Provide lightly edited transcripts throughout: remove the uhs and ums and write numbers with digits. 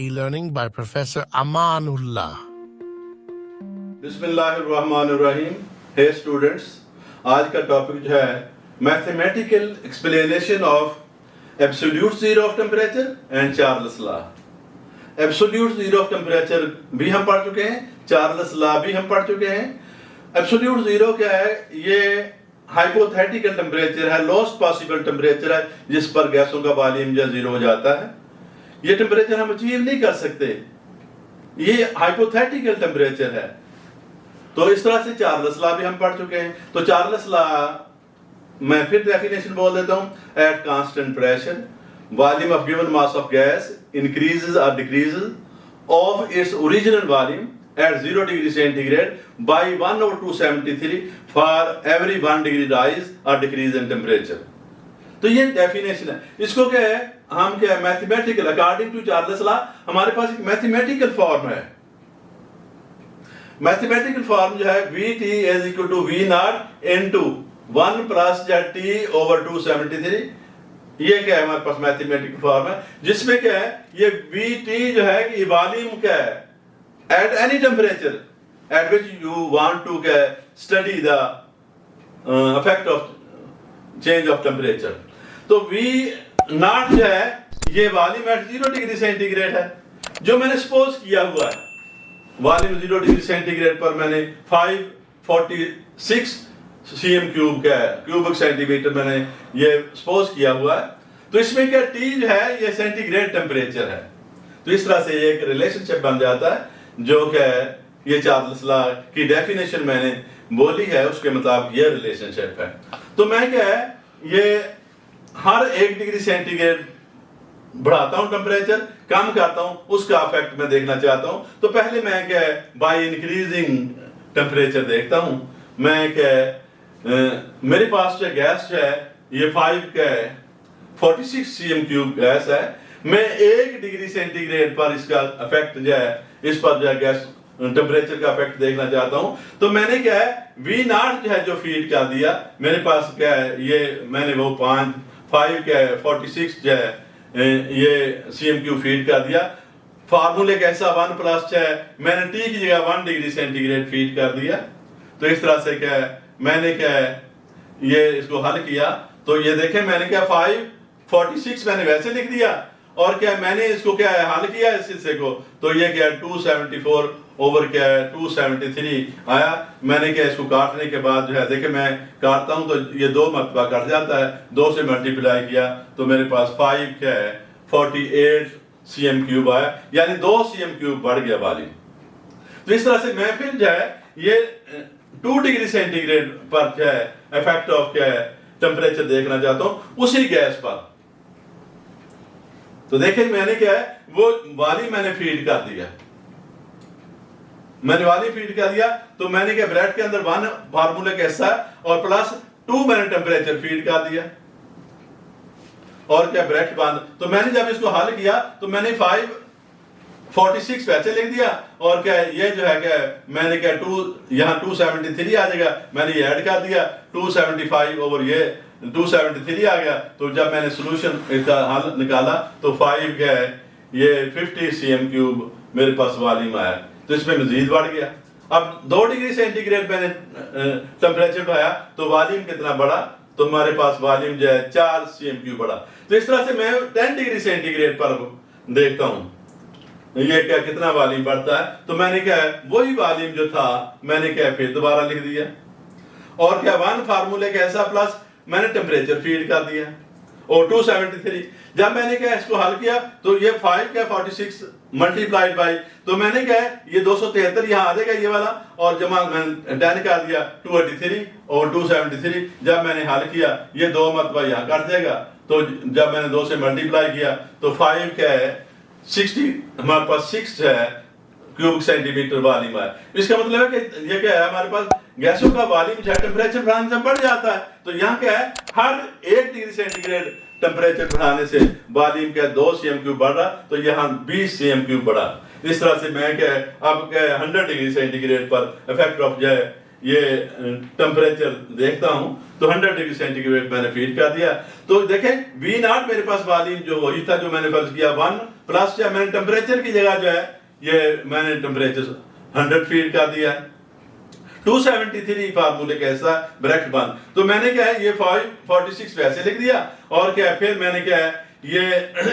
e-learning by Professor Amanullah. बिस्मिल्लाहिर्रहमानिर्रहीम। हे students, आज का टॉपिक जो है mathematical explanation of absolute zero of temperature and Charles law. Absolute zero of temperature भी हम पढ़ चुके हैं, चार्ल्स लॉ भी हम पढ़ चुके हैं। एब्सोल्यूट जीरो क्या है? ये हाइपोथेटिकल टेम्परेचर है, लोएस्ट पॉसिबल टेम्परेचर है जिस पर गैसों का वॉल्यूम जो जीरो हो जाता है। ये टेम्परेचर हम अचीव नहीं कर सकते, ये हाइपोथेटिकल टेम्परेचर है। तो इस तरह से चार्ल्स लॉ भी हम पढ़ चुके हैं। तो चार्ल्स लॉ मैं फिर डेफिनेशन बोल देता हूं। At constant pressure volume of given mass of gas increases और decreases of its original volume at 0 degree centigrade by 1/273 for every 1 degree rise or decrease in temperature। तो ये डेफिनेशन है। इसको क्या है, हम क्या है, mathematical according to Charles law हमारे पास एक मैथमेटिकल फॉर्म है। मैथमेटिकल फॉर्म जो है Vt is equal to V naught into 1 plus T over 273। ये क्या है, हमारे पास मैथमेटिकल फॉर्म है जिसमें क्या है, ये Vt जो है ये वॉल्यूम क्या है at any temperature at which you want to study the effect of change of temperature। तो V naught जो है ये वॉल्यूम एट 0 डिग्री सेंटीग्रेड है, जो मैंने सपोज किया हुआ है। वॉल्यूम 0 डिग्री सेंटीग्रेड पर मैंने 546 cm क्यूब का क्यूबिक सेंटीमीटर मैंने ये सपोज किया हुआ है। तो इसमें क्या T जो है ये सेंटीग्रेड टेम्परेचर है। तो इस तरह से एक रिलेशनशिप बन जाता है, जो क्या है ये चार्ल्स लॉ की डेफिनेशन मैंने बोली है, उसके मुताबिक ये रिलेशनशिप है। तो मैं क्या है, ये हर 1 डिग्री सेंटीग्रेड बढ़ाता हूं टेम्परेचर, कम करता हूं, उसका इफेक्ट मैं देखना चाहता हूं। तो पहले मैं क्या है बाय इंक्रीजिंग टेम्परेचर देखता हूं। मैं क्या है, मेरे पास जो गैस जो है ये 46 cm क्यूब गैस है। मैं 1 डिग्री सेंटीग्रेड पर इसका इफेक्ट जो है, इस पर जो है गैस टेम्परेचर का इफेक्ट देखना चाहता हूं। तो मैंने क्या है V naught जो है जो फीड कर दिया, मेरे पास क्या है ये मैंने वो 46 जो है ये cm क्यूब फीड कर दिया। फार्मूले कैसा 1 प्लस है, मैंने T की जगह 1 डिग्री सेंटीग्रेड फीड कर दिया। तो इस तरह से क्या है मैंने क्या है ये इसको हल किया। तो ये देखें मैंने क्या 546 मैंने वैसे लिख दिया, और क्या मैंने इसको क्या है हल किया इस हिस्से को। तो ये क्या है 274 ओवर क्या है 273 आया। मैंने क्या इसको काटने के बाद जो है देखे मैं काटता हूं तो ये 2 मरतबा कट जाता है, 2 से मल्टीप्लाई किया तो मेरे पास 5 क्या है 48 cm क्यूब आया, यानी 2 cm क्यूब बढ़ गया वॉल्यूम। तो इस तरह से मैं फिर जो है ये 2 डिग्री सेंटीग्रेड पर क्या है इफेक्ट ऑफ क्या है टेम्परेचर देखना चाहता हूं उसी गैस पर। तो देखें मैंने क्या है वो वॉल्यूम मैंने फीड कर दिया, मैंने वॉल्यूम फीड कर दिया। तो मैंने क्या ब्रेड के अंदर 1 फार्मूला का हिस्सा और प्लस 2 मैंने टेम्परेचर फीड कर दिया, और क्या ब्रेड बंद। तो मैंने जब इसको हल किया तो मैंने 546 वैसे लिख दिया, और क्या ये जो है क्या मैंने क्या 2 यहाँ 273 आ जाएगा, मैंने ये ऐड कर दिया 275 ओवर ये 273 आ गया। तो जब मैंने सोल्यूशन इसका हल निकाला तो 5 क्या है ये 50 cm क्यूब मेरे पास वॉल्यूम आया। तो इसमें मजीद बढ़ गया। अब 2 डिग्री सेंटीग्रेड मैंने टेम्परेचर बढ़ाया तो वॉल्यूम कितना बढ़ा, तो हमारे पास वॉल्यूम जो है 4 cm क्यूब बढ़ा। तो इस तरह से मैं 10 डिग्री सेंटीग्रेड पर देखता हूं ये क्या कितना वॉल्यूम बढ़ता है। तो मैंने क्या है वही वॉल्यूम जो था मैंने क्या फिर दोबारा लिख दिया, और क्या 1 फार्मूले का ऐसा प्लस मैंने टेम्परेचर फीड कर दिया और 273। जब मैंने क्या इसको हल किया तो ये 5 क्या 46 मल्टीप्लाइड बाई, तो मैंने क्या है ये 273 यहाँ आ जाएगा ये वाला, और जमा मैंने 10 कर दिया 283 और 273। जब मैंने हल किया ये 2 मरतबा यहाँ कट जाएगा। तो जब मैंने 2 से मल्टीप्लाई किया तो 5 क्या है 60 हमारे पास 6 है क्यूबिक सेंटीमीटर वॉल्यूम है। इसका मतलब है कि ये क्या है हमारे पास गैसों का वॉल्यूम जो है टेम्परेचर बढ़ाने से बढ़ जाता है। तो यहाँ क्या है हर 1 डिग्री सेंटीग्रेड टेम्परेचर बढ़ाने से वॉल्यूम क्या 2 cm क्यूब बढ़ रहा, तो यहाँ 20 cm क्यूब बढ़ा। इस तरह से मैं क्या है अब क्या है 100 डिग्री सेंटीग्रेड पर इफेक्ट ऑफ जो है ये टेम्परेचर देखता हूं तो 100 डिग्री सेंटीग्रेड मैंने फीड कर दिया। तो देखें V0 मेरे पास वॉल्यूम जो वही था जो मैंने फर्ज किया 1 प्लस क्या मैंने टेम्परेचर की जगह जो है ये मैंने टेम्परेचर 100 फीड कर दिया। 273 फार्मूले का हिस्सा ब्रैकेट बंद। तो मैंने क्या है ये 546 वैसे लिख दिया और क्या है फिर मैंने क्या है ये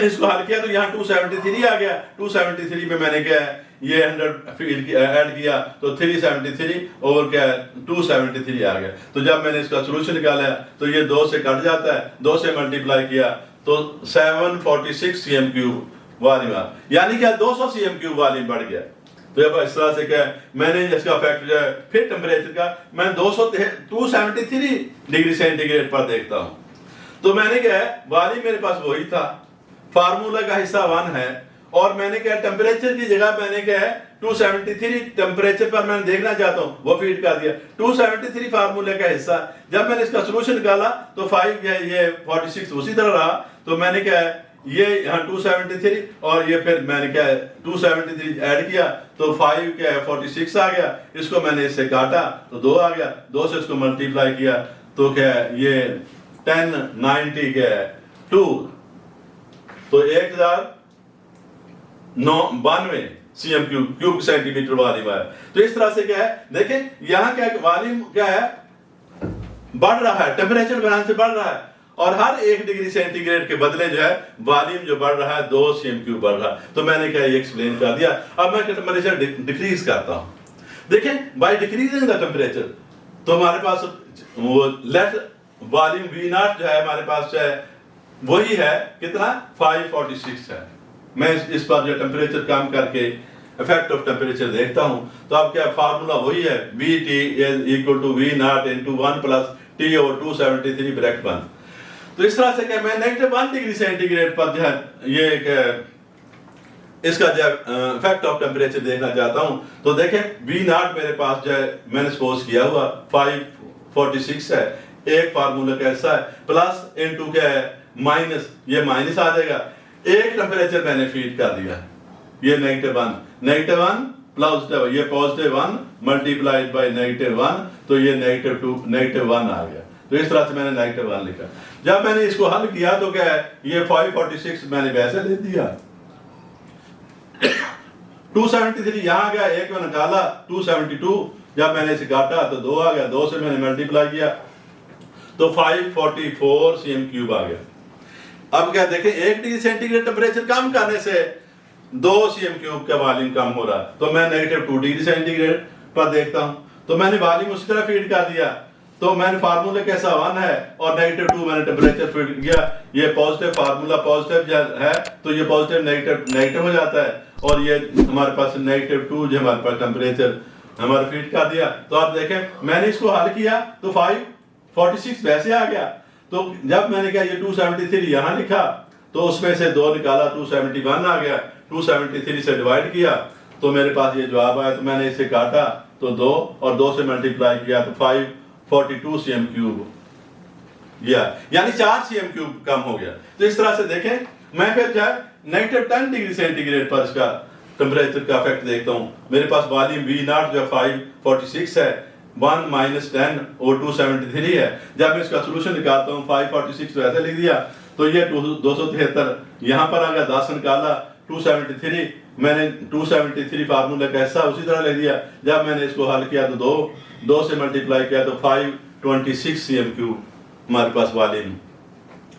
इसको हल किया तो यहाँ 273 आ गया। 273 में मैंने क्या है ये 100 फीड ऐड किया तो 373 और क्या है 273 आ गया। तो जब मैंने इसका सोल्यूशन निकाला तो ये 2 से कट जाता है, 2 से मल्टीप्लाई किया तो 746 cm क्यूब वॉल्यूम, यानी क्या 200 cm क्यूब वॉल्यूम बढ़ गया। तो अब इस तरह से क्या है मैंने इसका फैक्टर जो है फिर टेम्परेचर का मैं 273 डिग्री सेंटीग्रेड पर देखता हूं। तो मैंने क्या है वॉल्यूम मेरे पास वही था, फार्मूला का हिस्सा 1 है और मैंने क्या टेम्परेचर की जगह मैंने क्या है 273 टेम्परेचर पर मैंने देखना चाहता हूं वो फीड कर दिया। 273 फार्मूले का हिस्सा जब मैंने इसका सोल्यूशन निकाला तो 5 ये 46 उसी तरह रहा। तो मैंने क्या है ये यहाँ 273 और ये फिर मैंने क्या है 273 ऐड किया तो 5 क्या है 46 आ गया। इसको मैंने इससे काटा तो 2 आ गया, 2 से इसको मल्टीप्लाई किया तो क्या है ये 1090 क्या है 2 तो 1092 cm क्यूब सेंटीमीटर वॉल्यूम है। तो इस तरह से क्या है देखें यहाँ क्या वॉल्यूम क्या है बढ़ रहा है, टेम्परेचर बढ़ने से बढ़ रहा है और हर 1 डिग्री सेंटीग्रेड के बदले जो है वॉल्यूम जो बढ़ रहा है 2 cm क्यूब बढ़ रहा है। तो मैंने क्या ये एक्सप्लेन कर दिया। अब मैं टेम्परेचर डिक्रीज करता हूं। देखें बाय डिक्रीजिंग द टेम्परेचर तो हमारे पास वो लेट वॉल्यूम V0 जो है हमारे पास जो है वही है कितना 546 है। मैं इस पर जो टेम्परेचर कम करके इफेक्ट ऑफ टेम्परेचर देखता हूं तो अब क्या फार्मूला वही है VT equal to V0 into 1 plus T over 273 bracket बंद। तो इस तरह से क्या मैं -1 डिग्री सेंटीग्रेड पर जो है ये इसका जो इफेक्ट ऑफ टेम्परेचर देखना चाहता हूं तो देखें V0 मेरे पास जो है मैंने सपोज किया हुआ 546 है, एक फार्मूला कैसा है प्लस इनटू क्या है माइनस, ये माइनस आ जाएगा। एक टेम्परेचर मैंने फीड कर दिया ये -1 प्लस ये +1 मल्टीप्लाइड बाय -1 तो ये -1 आ गया। तो इस तरह से मैंने -1 लिखा। जब मैंने इसको हल किया तो क्या है ये 546 मैंने वैसे ले दिया 273 यहां गया, एक मैंने निकाला 272 जब मैंने इसे काटा तो 2 आ गया, 2 से मैंने मल्टीप्लाई किया तो 544 cm क्यूब आ गया। अब क्या देखें 1 डिग्री सेंटीग्रेड टेम्परेचर कम करने से 2 cm क्यूब का वॉल्यूम कम हो रहा है। तो मैं -2 डिग्री सेंटीग्रेड पर देखता हूं तो मैंने वॉल्यूम उसी तरह फीड कर दिया। तो मैंने फार्मूला कैसा 1 है और -2 मैंने टेम्परेचर फीड किया। ये पॉजिटिव फार्मूला पॉजिटिव है तो ये पॉजिटिव नेगेटिव हो जाता है और ये हमारे पास -2 जो हमारे पास टेम्परेचर हमारा फीड कर दिया। तो आप देखें मैंने इसको हल किया तो 546 वैसे आ गया। तो जब मैंने क्या ये 273 यहाँ लिखा तो उसमें से 2 निकाला 271 आ गया, 273 से डिवाइड किया तो मेरे पास ये जवाब आया। तो मैंने इसे काटा तो 2 और 2 से मल्टीप्लाई किया तो 542 cm क्यूब गया, यानी 4 cm क्यूब कम हो गया। तो इस तरह से देखें मैं फिर जो है -10 डिग्री सेंटीग्रेड पर इसका टेम्परेचर का इफेक्ट देखता हूं। मेरे पास वॉल्यूम V0 जो 546 है 1 - 10 और 273 है। जब मैं इसका सोल्यूशन निकालता हूं 546 वैसे लिख दिया तो ये 273 यहाँ पर आ गया, 10 निकाला 273 मैंने 273 फार्मूला कैसा उसी तरह लिख दिया। जब मैंने इसको हल किया तो 2 से मल्टीप्लाई किया तो 526 cm क्यूब हमारे पास वॉल्यूम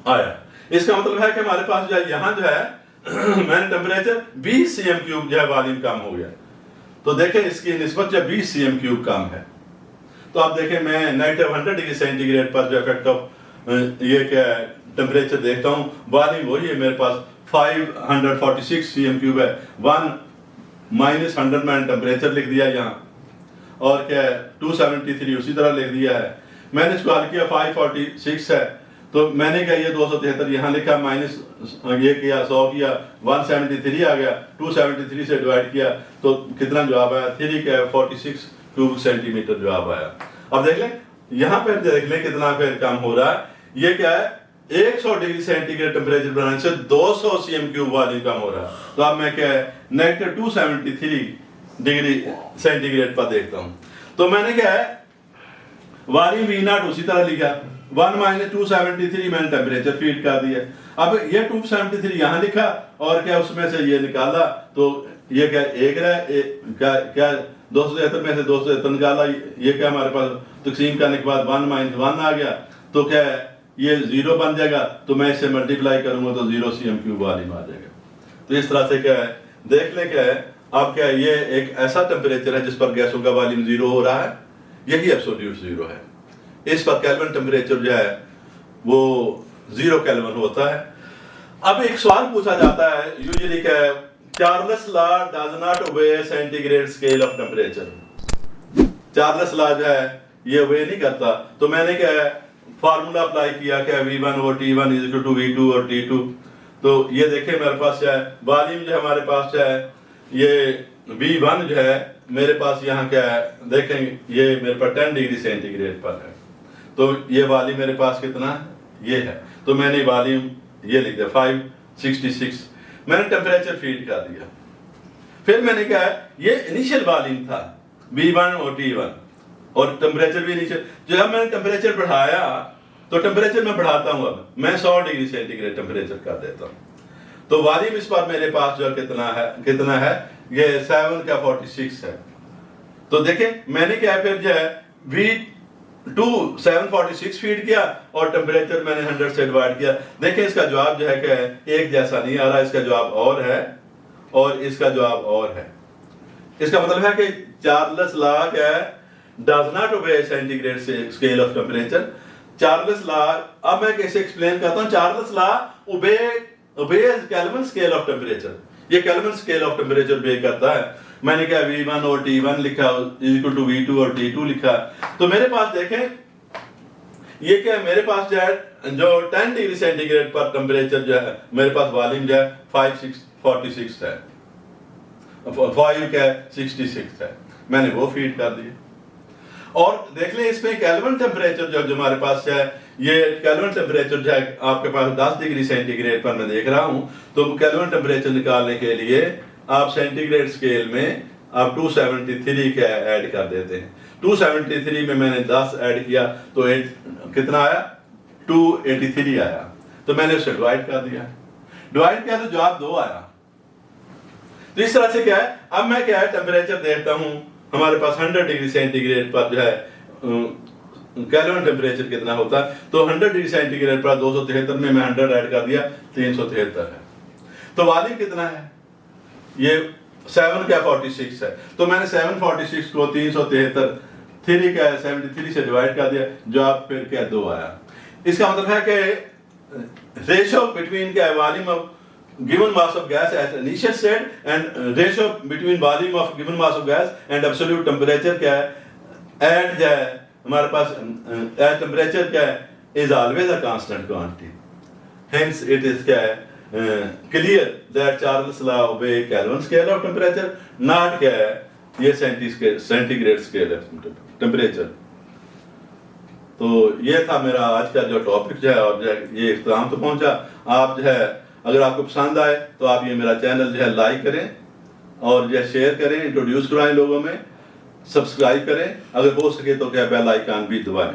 आया। इसका मतलब है कि हमारे पास जो है यहाँ जो है मैंने टेम्परेचर 20 cm क्यूब जो है वॉल्यूम कम हो गया। तो देखें इसकी निस्बत जो 20 cm क्यूब कम है। तो आप देखें मैं -100 डिग्री सेंटीग्रेड पर जो इफेक्ट ऑफ ये क्या टेम्परेचर देखता हूँ वॉल्यूम वही है मेरे पास 546 cm क्यूब है। 1 - 100 मैंने टेम्परेचर लिख दिया यहाँ और क्या 273 उसी तरह लिख दिया है। मैंने इसको हल किया 546 है तो मैंने क्या ये 273 यहाँ लिखा माइनस ये किया 100 किया 173 आ गया, 273 से डिवाइड किया तो कितना जवाब आया 3 क्या 46 क्यूब सेंटीमीटर जवाब आया। अब देख लें यहाँ पे देख लें कितना फिर कम हो रहा है। ये क्या है 100 डिग्री सेंटीग्रेड टेम्परेचर बनाने से 200 cm क्यूब वॉल्यूम कम हो रहा है। तो अब मैं क्या है -273 डिग्री सेंटीग्रेड पर देखता हूँ। तो मैंने क्या है वॉल्यूम वी नॉट उसी तरह लिखा, 1 माइनस 273 मैंने टेम्परेचर फीड कर दिया। अब ये 273 यहाँ लिखा और क्या उसमें से ये निकाला, तो ये क्या एक रहा, क्या 273 में से 273 निकाला, ये क्या हमारे पास तकसीम करने के बाद 1 माइनस 1 आ गया, तो क्या है ये 0 बन जाएगा, तो मैं इसे मल्टीप्लाई करूंगा तो 0 cm³ वॉल्यूम आ जाएगा। तो इस तरह से क्या है देख लें, क्या है अब क्या है, ये एक ऐसा टेम्परेचर है जिस पर गैसों का वॉल्यूम 0 हो रहा है, यही एब्सोल्यूट 0 है। इस पर केल्विन टेम्परेचर जो है वो 0 केल्विन होता है। अब एक सवाल पूछा जाता है यूजुअली, क्या है Charles law does not obey centigrade scale of temperature. Charles law जो है ये ओबे नहीं करता, तो मैंने क्या है फार्मूला अप्लाई किया, क्या V1 और T1 is equal to V2 और T2। तो ये देखें मेरे पास क्या है वॉल्यूम जो हमारे पास क्या है, ये V1 जो है मेरे पास यहाँ क्या है देखेंगे, ये मेरे पास 10 डिग्री सेंटीग्रेड पर है, तो ये वॉल्यूम मेरे पास कितना है, ये है, तो मैंने वॉल्यूम ये लिख दिया 566, मैंने टेम्परेचर फीड कर दिया। फिर मैंने क्या है ये इनिशियल वॉल्यूम था V1 और T1 और टेम्परेचर भी इनिशियल, जब मैंने टेम्परेचर बढ़ाया तो टेम्परेचर मैं बढ़ाता हूँ, अब मैं 100 डिग्री सेंटीग्रेड टेम्परेचर कर देता हूँ, तो वॉल्यूम इस बार मेरे पास जो कितना है ये 7 का 46 है। तो देखें मैंने क्या फिर जो है V2 746 फीड किया और टेम्परेचर मैंने 100 से डिवाइड किया। देखें इसका जवाब जो है क्या है एक जैसा नहीं आ रहा, इसका जवाब और है और इसका जवाब और है। इसका मतलब है कि चार्ल्स लॉ क्या है does not obey centigrade scale of temperature. Charles law, अब मैं कैसे एक्सप्लेन करता हूँ, Charles law obeys kelvin scale of temperature, ये केल्विन स्केल ऑफ टेम्परेचर ओबे करता है। मैंने क्या V1 और T1 लिखा इज इक्वल टू V2 और T2 लिखा, तो मेरे पास देखें ये क्या है मेरे पास जो है जो 10 डिग्री सेंटीग्रेड पर टेम्परेचर जो है मेरे पास वॉल्यूम जो है 546 है, 5 क्या है 66 है, मैंने वो फीड कर दिया। और देख लें इसमें केल्विन टेम्परेचर जो हमारे पास है, ये केल्विन टेम्परेचर जो है आपके पास 10 डिग्री सेंटीग्रेड पर मैं देख रहा हूं, तो केल्विन टेम्परेचर निकालने के लिए आप सेंटीग्रेड स्केल में आप 273 का ऐड कर देते हैं। 273 में मैंने 10 ऐड किया तो कितना आया 283 आया, तो मैंने उसे डिवाइड कर दिया, डिवाइड किया तो जवाब 2 आया। तो इस तरह से क्या है अब मैं क्या है टेम्परेचर देखता हूं, हमारे पास 100 डिग्री सेंटीग्रेड पर जो है केल्विन टेम्परेचर कितना होता है, तो 100 डिग्री सेंटीग्रेड पर 273 में मैं 100 ऐड कर दिया 373 है। तो वॉल्यूम कितना है ये 7 का 46 है, तो मैंने 746 को 373 का 73 से डिवाइड कर दिया, जवाब फिर क्या 2 आया। इसका मतलब है कि रेशियो बिटवीन क्या volume of given mass of gas at initial state and ratio between volume of given mass of gas and absolute temperature क्या है and जो है हमारे पास temperature क्या है is always a constant quantity, hence it is क्या है clear that Charles law obey Kelvin scale of temperature, not क्या है ये centigrade scale of temperature। तो ये था मेरा आज का जो टॉपिक जो है, और जो है ये इख्तिताम तो पहुंचा। आप जो है अगर आपको पसंद आए तो आप ये मेरा चैनल जो है लाइक करें और जो है शेयर करें, इंट्रोड्यूस कराएं लोगों में, सब्सक्राइब करें, अगर हो सके तो क्या बेल आइकन भी दबाएं।